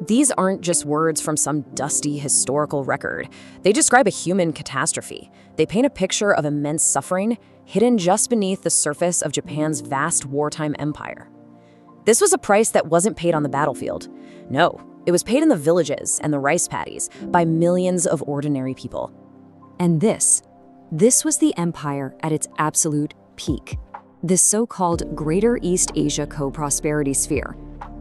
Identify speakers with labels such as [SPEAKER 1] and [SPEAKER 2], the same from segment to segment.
[SPEAKER 1] These aren't just words from some dusty historical record. They describe a human catastrophe. They paint a picture of immense suffering hidden just beneath the surface of Japan's vast wartime empire. This was a price that wasn't paid on the battlefield. No, it was paid in the villages and the rice paddies by millions of ordinary people.
[SPEAKER 2] And this was the empire at its absolute peak. This so-called Greater East Asia Co-Prosperity Sphere.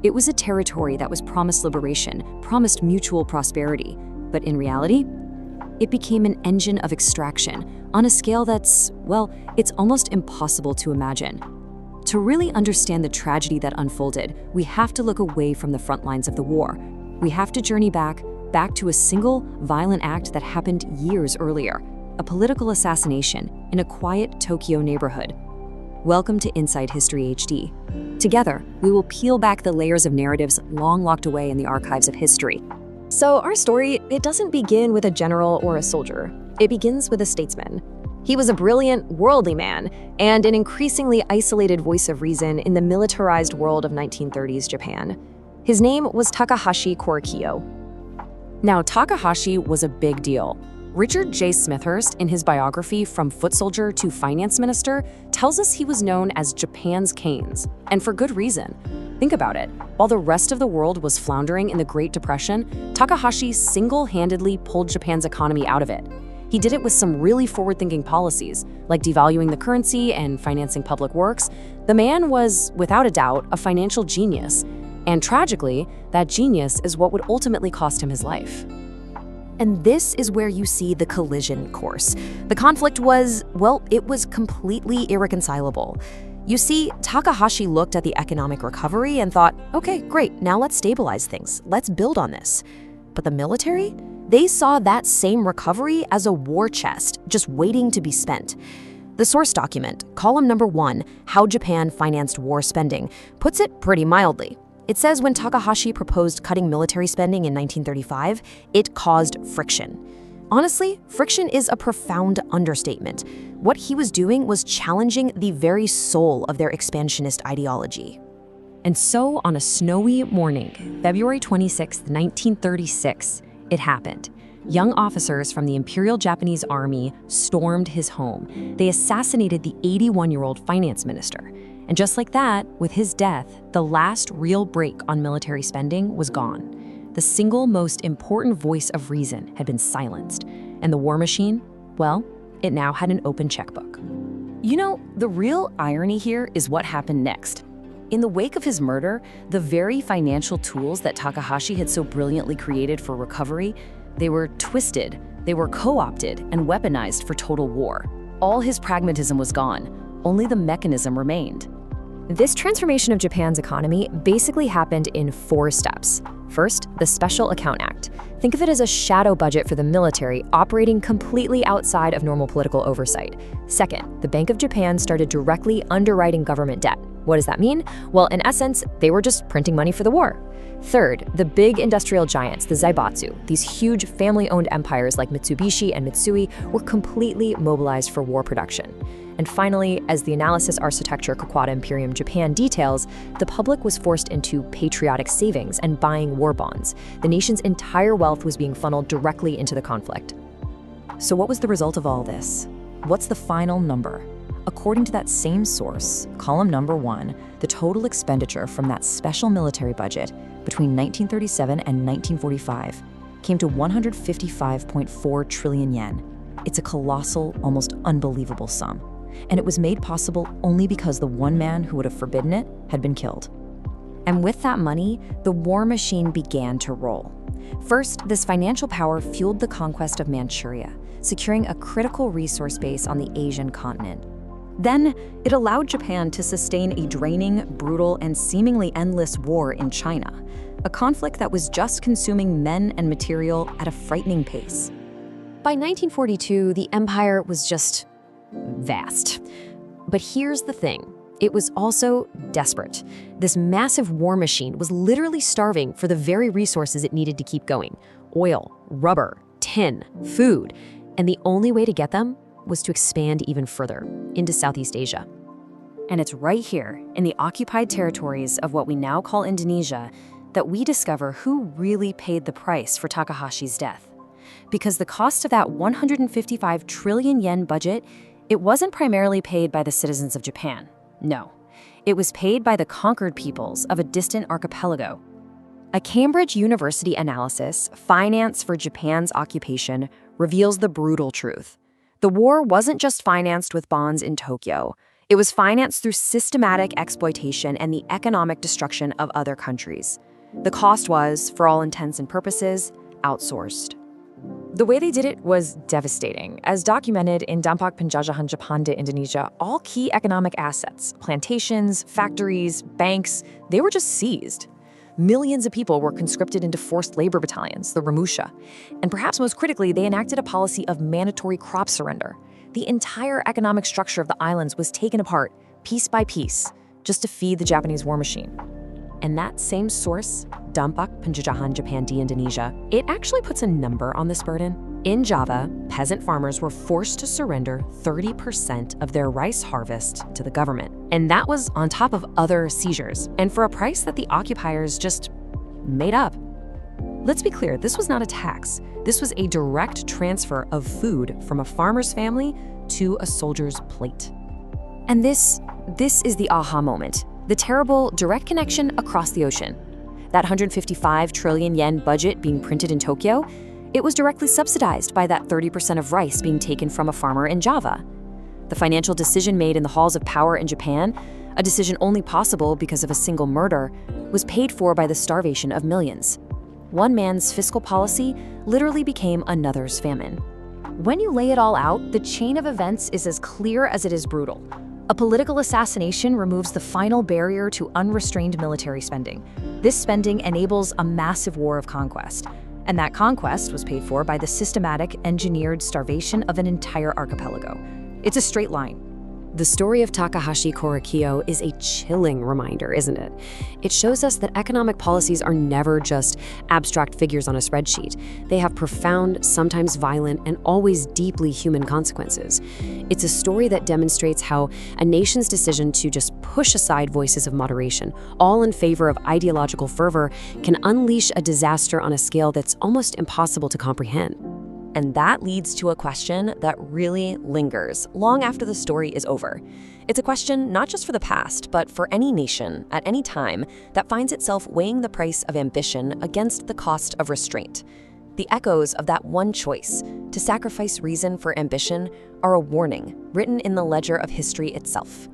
[SPEAKER 2] It was a territory that was promised liberation, promised mutual prosperity. But in reality, it became an engine of extraction on a scale that's, well, it's almost impossible to imagine. To really understand the tragedy that unfolded, we have to look away from the front lines of the war. We have to journey back to a single violent act that happened years earlier, a political assassination in a quiet Tokyo neighborhood. Welcome to Inside History HD. Together, we will peel back the layers of narratives long locked away in the archives of history.
[SPEAKER 1] So our story, it doesn't begin with a general or a soldier. It begins with a statesman. He was a brilliant, worldly man and an increasingly isolated voice of reason in the militarized world of 1930s Japan. His name was Takahashi Korekiyo. Now, Takahashi was a big deal. Richard J. Smithhurst, in his biography From Foot Soldier to Finance Minister, tells us he was known as Japan's Keynes, and for good reason. Think about it. While the rest of the world was floundering in the Great Depression, Takahashi single-handedly pulled Japan's economy out of it. He did it with some really forward-thinking policies, like devaluing the currency and financing public works. The man was, without a doubt, a financial genius. And tragically, that genius is what would ultimately cost him his life. And this is where you see the collision course. The conflict was, well, it was completely irreconcilable. You see, Takahashi looked at the economic recovery and thought, okay, great, now let's stabilize things. Let's build on this. But the military? They saw that same recovery as a war chest, just waiting to be spent. The source document, column number 1, How Japan Financed War Spending, puts it pretty mildly. It says when Takahashi proposed cutting military spending in 1935, it caused friction. Honestly, friction is a profound understatement. What he was doing was challenging the very soul of their expansionist ideology.
[SPEAKER 2] And so, on a snowy morning, February 26, 1936, it happened. Young officers from the Imperial Japanese Army stormed his home. They assassinated the 81-year-old finance minister. And just like that, with his death, the last real brake on military spending was gone. The single most important voice of reason had been silenced. And the war machine, well, it now had an open checkbook.
[SPEAKER 1] You know, the real irony here is what happened next. In the wake of his murder, the very financial tools that Takahashi had so brilliantly created for recovery, they were twisted, they were co-opted and weaponized for total war. All his pragmatism was gone, only the mechanism remained.
[SPEAKER 3] This transformation of Japan's economy basically happened in 4 steps. First, the Special Account Act. Think of it as a shadow budget for the military operating completely outside of normal political oversight. Second, the Bank of Japan started directly underwriting government debt. What does that mean? Well, in essence, they were just printing money for the war. Third, the big industrial giants, the Zaibatsu, these huge family-owned empires like Mitsubishi and Mitsui, were completely mobilized for war production. And finally, as the analysis architecture Kokwada Imperium Japan details, the public was forced into patriotic savings and buying war bonds. The nation's entire wealth was being funneled directly into the conflict.
[SPEAKER 2] So what was the result of all this? What's the final number? According to that same source, column number 1, the total expenditure from that special military budget between 1937 and 1945 came to 155.4 trillion yen. It's a colossal, almost unbelievable sum. And it was made possible only because the one man who would have forbidden it had been killed.
[SPEAKER 3] And with that money, the war machine began to roll. First, this financial power fueled the conquest of Manchuria, securing a critical resource base on the Asian continent. Then, it allowed Japan to sustain a draining, brutal, and seemingly endless war in China, a conflict that was just consuming men and material at a frightening pace. By 1942, the empire was just vast. But here's the thing. It was also desperate. This massive war machine was literally starving for the very resources it needed to keep going. Oil, rubber, tin, food. And the only way to get them was to expand even further into Southeast Asia.
[SPEAKER 1] And it's right here, in the occupied territories of what we now call Indonesia,
[SPEAKER 2] that we discover who really paid the price for Takahashi's death. Because the cost of that 155 trillion yen budget, it wasn't primarily paid by the citizens of Japan. No, it was paid by the conquered peoples of a distant archipelago. A Cambridge University analysis, Finance for Japan's Occupation, reveals the brutal truth. The war wasn't just financed with bonds in Tokyo. It was financed through systematic exploitation and the economic destruction of other countries. The cost was, for all intents and purposes, outsourced.
[SPEAKER 1] The way they did it was devastating. As documented in Dampak Penjajahan Jepang di Indonesia, all key economic assets, plantations, factories, banks, they were just seized. Millions of people were conscripted into forced labor battalions, the Ramusha. And perhaps most critically, they enacted a policy of mandatory crop surrender. The entire economic structure of the islands was taken apart, piece by piece, just to feed the Japanese war machine. And that same source, Dampak Penjajahan Jepang di Indonesia, it actually puts a number on this burden. In Java, peasant farmers were forced to surrender 30% of their rice harvest to the government. And that was on top of other seizures, and for a price that the occupiers just made up. Let's be clear, this was not a tax. This was a direct transfer of food from a farmer's family to a soldier's plate. And this is the aha moment. The terrible direct connection across the ocean. That 155 trillion yen budget being printed in Tokyo, it was directly subsidized by that 30% of rice being taken from a farmer in Java. The financial decision made in the halls of power in Japan, a decision only possible because of a single murder, was paid for by the starvation of millions. One man's fiscal policy literally became another's famine. When you lay it all out, the chain of events is as clear as it is brutal. A political assassination removes the final barrier to unrestrained military spending. This spending enables a massive war of conquest. And that conquest was paid for by the systematic, engineered starvation of an entire archipelago. It's a straight line.
[SPEAKER 2] The story of Takahashi Korekiyo is a chilling reminder, isn't it? It shows us that economic policies are never just abstract figures on a spreadsheet. They have profound, sometimes violent, and always deeply human consequences. It's a story that demonstrates how a nation's decision to just push aside voices of moderation, all in favor of ideological fervor, can unleash a disaster on a scale that's almost impossible to comprehend.
[SPEAKER 1] And that leads to a question that really lingers long after the story is over. It's a question not just for the past, but for any nation at any time that finds itself weighing the price of ambition against the cost of restraint. The echoes of that one choice, to sacrifice reason for ambition, are a warning written in the ledger of history itself.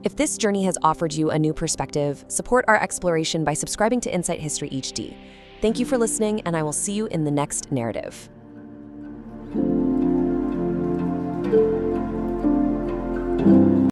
[SPEAKER 1] If this journey has offered you a new perspective, support our exploration by subscribing to Insight History HD. Thank you for listening, and I will see you in the next narrative.